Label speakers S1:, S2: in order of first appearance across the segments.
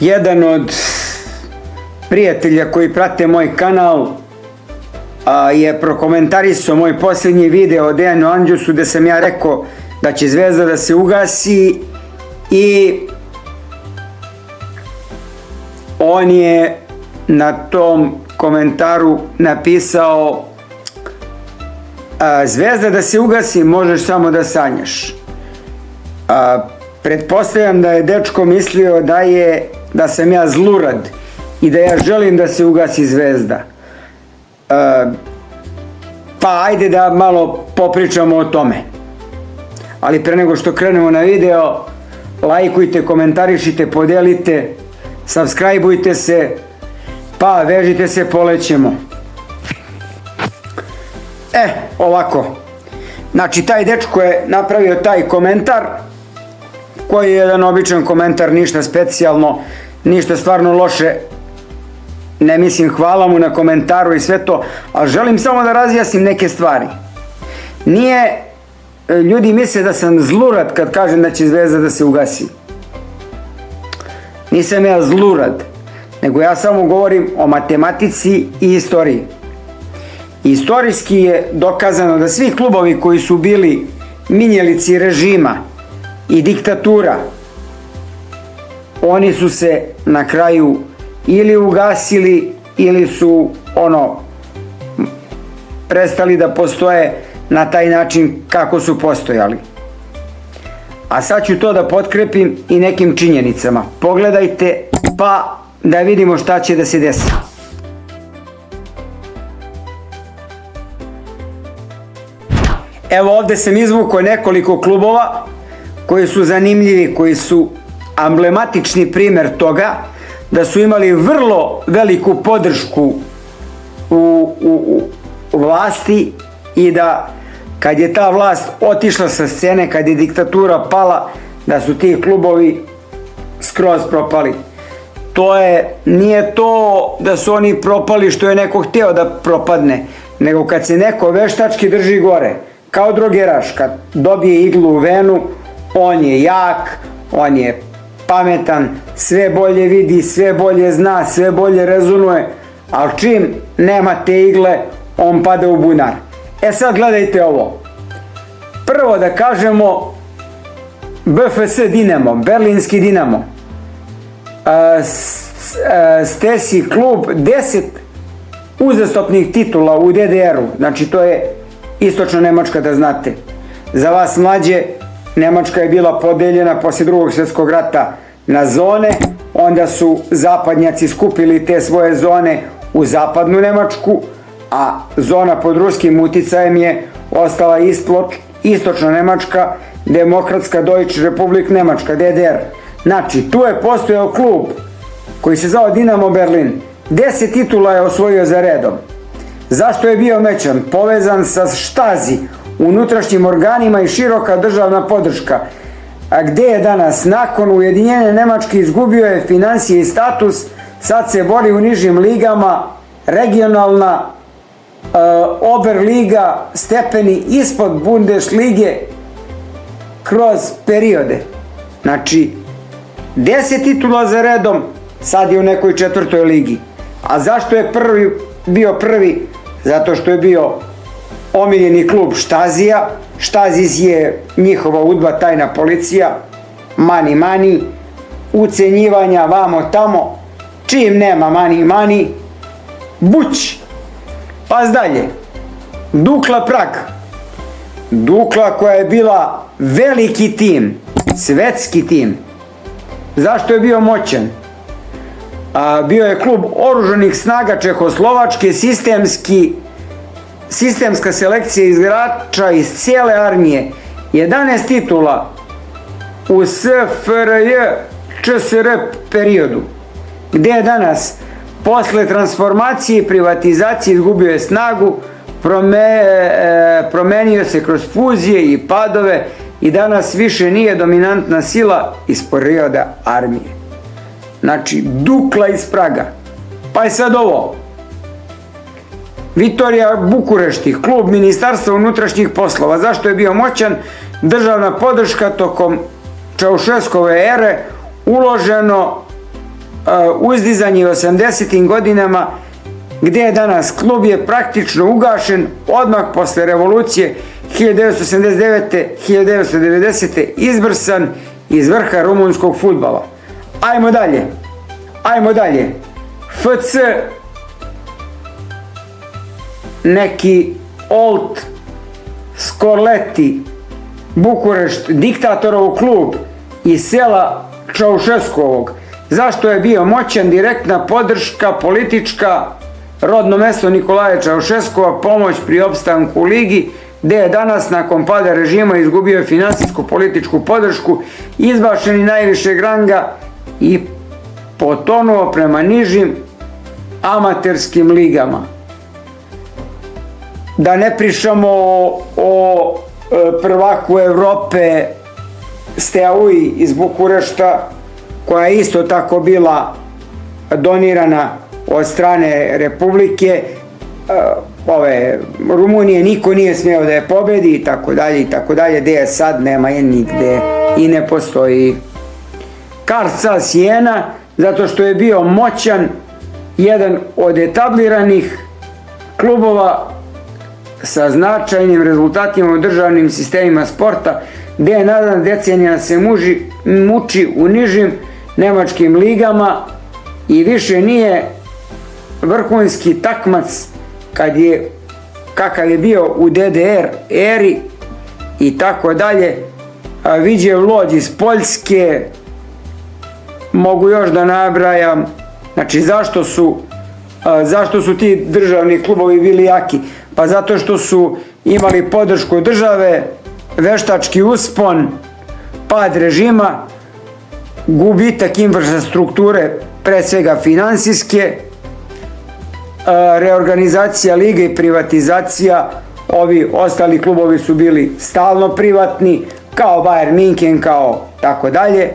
S1: Jedan od prijatelja koji prate moj kanal je prokomentarisao moj posljednji video o Dejanu Andjusu, gde sam ja rekao da će Zvezda da se ugasi, i on je na tom komentaru napisao: Zvezda da se ugasi možeš samo da sanjaš. Pretpostavljam da je dečko mislio da sam ja zlurad i da ja želim da se ugasi Zvezda. Pa ajde da malo popričamo o tome. Ali pre nego što krenemo na video, lajkujte, komentarišite, podelite, subscribeujte se, pa vežite se, polećemo. Ovako. Znači, taj dečko je napravio taj komentar, koji je jedan običan komentar, ništa specijalno, ništa stvarno loše. Ne mislim, hvala mu na komentaru i sve to, ali želim samo da razjasnim neke stvari. Ljudi misle da sam zlurad kad kažem da će Zvezda da se ugasi. Nisam ja zlurad, nego ja samo govorim o matematici i istoriji. Istorijski je dokazano da svi klubovi koji su bili minjelici režima i diktatura, oni su se na kraju ili ugasili ili su prestali da postoje na taj način kako su postojali. A sad ću to da potkrepim i nekim činjenicama. Pogledajte pa da vidimo šta će da se desi. Evo, ovde sam izvukao nekoliko klubova koji su zanimljivi, koji su amblematični primer toga da su imali vrlo veliku podršku u vlasti i da kad je ta vlast otišla sa scene, kad je diktatura pala, da su ti klubovi skroz propali. Nije to da su oni propali što je neko hteo da propadne, nego kad se neko veštački drži gore, kao drogeraš, kad dobije iglu u venu, on je jak, on je pametan, sve bolje vidi, sve bolje zna, sve bolje rezonuje, ali čim nema te igle, on pada u bunar. Sad gledajte ovo. Prvo da kažemo BFS Dinamo, Berlinski Dinamo, Stesi klub, 10 uzastopnih titula u DDR-u, znači to je istočna Nemačka, da znate. Za vas mlađe, Nemačka je bila podeljena posle Drugog svjetskog rata na zone, onda su zapadnjaci skupili te svoje zone u zapadnu Nemačku, a zona pod ruskim uticajem je ostala istočna Nemačka, Demokratska Deutsche Republik Nemačka, DDR. Znači, tu je postojao klub koji se zvao Dinamo Berlin. 10 titula je osvojio za redom. Zašto je bio mećan? Povezan sa Štazi, unutrašnjim organima i široka državna podrška. A gde je danas? Nakon ujedinjenja Nemačke izgubio je finansije i status, sad se bori u nižim ligama, regionalna, Oberliga, stepeni ispod Bundeslige kroz periode. Znači, 10 titula za redom, sad je u nekoj četvrtoj ligi. A zašto je bio prvi? Zato što je bio omiljeni klub Štazija. Štaziz je njihova udba, tajna policija, mani, ucenjivanja vamo tamo, čim nema mani, buć. Pa dalje, Dukla Prag. Dukla koja je bila veliki tim, svetski tim. Zašto je bio moćan? Bio je klub oružanih snaga Čehoslovačke, sistemska selekcija igrača iz cijele armije, 11 titula u SFRJ ČSR periodu. Gde je danas? Posle transformacije i privatizacije izgubio je snagu, promenio se kroz fuzije i padove i danas više nije dominantna sila iz perioda armije. Znači, Dukla iz Praga. Pa je sad ovo. Vitorija Bukurešti, klub Ministarstva unutrašnjih poslova. Zašto je bio moćan? Državna podrška tokom Čaušeskove ere, uloženo uzdizanje u 80. godinama, gdje je danas klub je praktično ugašen odmah posle revolucije 1989. 1990. izbrsan iz vrha rumunskog fudbala. Ajmo dalje. FC neki Old Skorleti Bukurešt, diktatorov klub iz sela Čaušeskovog. Zašto je bio moćan? Direktna podrška politička, rodno mesto Nikolaja Čaušeskova, pomoć pri opstanku u ligi, gdje je danas nakon pada režima izgubio finansijsku političku podršku, izbačen iz najvišeg ranga i potonuo prema nižim amaterskim ligama. Da ne pričamo o prvaku Evrope Steaui iz Bukurešta, koja je isto tako bila donirana od strane Republike Rumunije, niko nije smeo da je pobedi i tako dalje, gde je sad nema je nigde i ne postoji. Karca Sijena, zato što je bio moćan, jedan od etabliranih klubova sa značajnim rezultatima u državnim sistemima sporta, gde je nadan decenija se muči u nižim nemačkim ligama i više nije vrhunski takmac kakav je bio u DDR eri i tako dalje. Viđev Lodz iz Poljske, mogu još da nabrajam. Znači, zašto su ti državni klubovi bili jaki? Pa zato što su imali podršku države, veštački uspon, pad režima, gubitak infrastrukture, pre svega finansijske, reorganizacija lige i privatizacija. Ovi ostali klubovi su bili stalno privatni, kao Bayern München, kao tako dalje,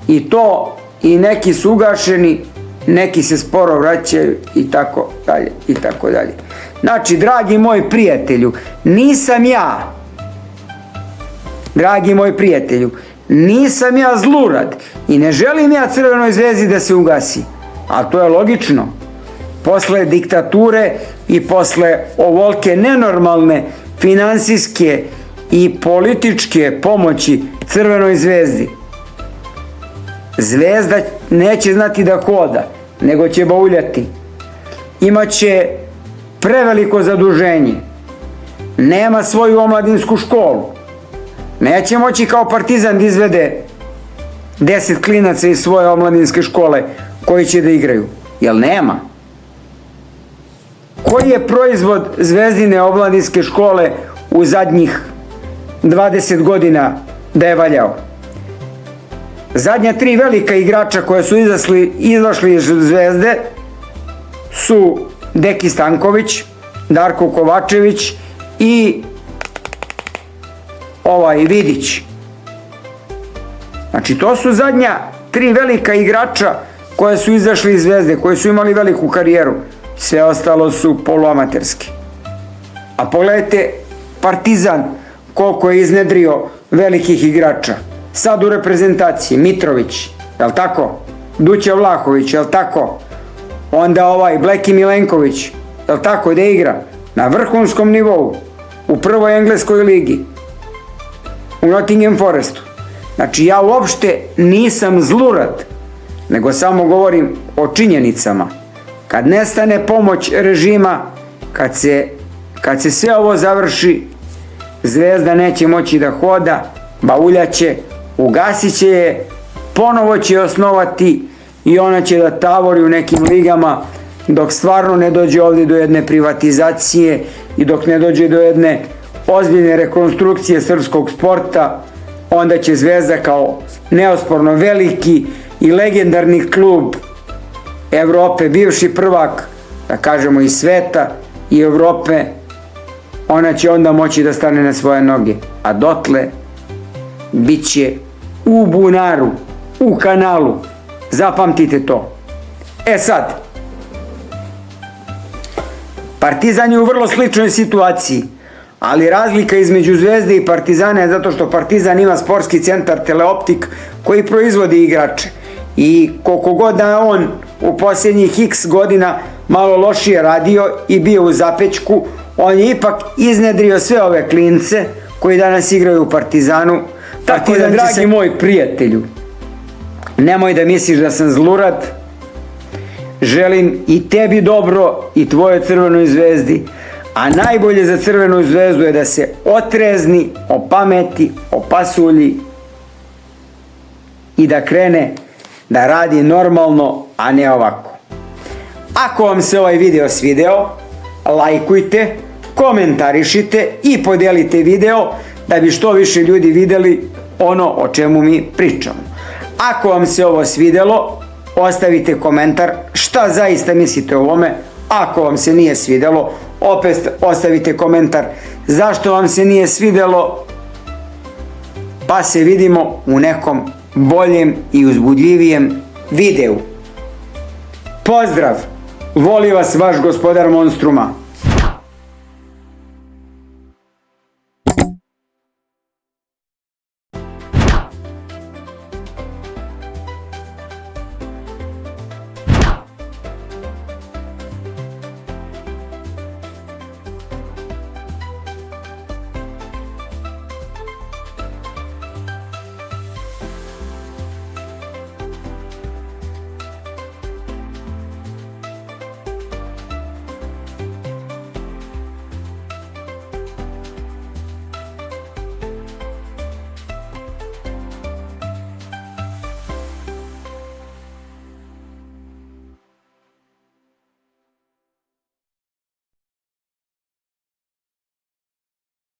S1: i to, i neki su ugašeni, neki se sporo vraćaju i tako dalje. Znači, dragi moj prijatelju, nisam ja zlurad i ne želim ja Crvenoj zvezdi da se ugasi, ali to je logično. Posle diktature i posle ovolike nenormalne finansijske i političke pomoći Crvenoj zvezdi, Zvezda neće znati da hoda, nego će bauljati. Imaće preveliko zaduženje, nema svoju omladinsku školu, neće moći kao Partizan da izvede 10 klinaca iz svoje omladinske škole koji će da igraju, jer nema. Koji je proizvod Zvezdine omladinske škole u zadnjih 20 godina da je valjao? Zadnja 3 velika igrača koja su izašli iz Zvezde su Deki Stanković, Darko Kovačević i Vidić. Znači, to su zadnja 3 velika igrača koja su izašli iz Zvezde, koji su imali veliku karijeru. Sve ostalo su poluamaterski. A pogledajte Partizan koliko je iznedrio velikih igrača. Sad u reprezentaciji Mitrović, jel tako? Duća Vlahović, jel tako? Onda Bleki Milenković, jel tako, gde igra? Na vrhunskom nivou, u prvoj engleskoj ligi, u Nottingham Forestu. Znači, ja uopšte nisam zlurad, nego samo govorim o činjenicama. Kad nestane pomoć režima, kad se sve ovo završi, Zvezda neće moći da hoda, bauljaće, ugasit će je, ponovo će osnovati i ona će da tavori u nekim ligama dok stvarno ne dođe ovdje do jedne privatizacije i dok ne dođe do jedne ozbiljne rekonstrukcije srpskog sporta. Onda će Zvezda kao neosporno veliki i legendarni klub Evrope, bivši prvak, da kažemo i sveta i Evrope, ona će onda moći da stane na svoje noge, a dotle bit će u bunaru, u kanalu. Zapamtite to. Sad, Partizan je u vrlo sličnoj situaciji, ali razlika između Zvezde i Partizana je zato što Partizan ima sportski centar Teleoptik koji proizvodi igrače i koliko god da on u posljednjih x godina malo lošije radio i bio u zapećku, on je ipak iznedrio sve ove klince koji danas igraju u Partizanu. Tako da, dragi moj prijatelju, nemoj da misliš da sam zlurad, želim i tebi dobro i tvojoj Crvenoj zvezdi, a najbolje za Crvenu zvezdu je da se otrezni, opameti, opasulji i da krene da radi normalno, a ne ovako. Ako vam se ovaj video svideo, lajkujte, komentarišite i podelite video da bi što više ljudi videli ono o čemu mi pričamo. Ako vam se ovo svidelo, ostavite komentar šta zaista mislite o ovome. Ako vam se nije svidelo, opet ostavite komentar zašto vam se nije svidelo, pa se vidimo u nekom boljem i uzbudljivijem videu. Pozdrav! Voli vas vaš gospodar Monstruma.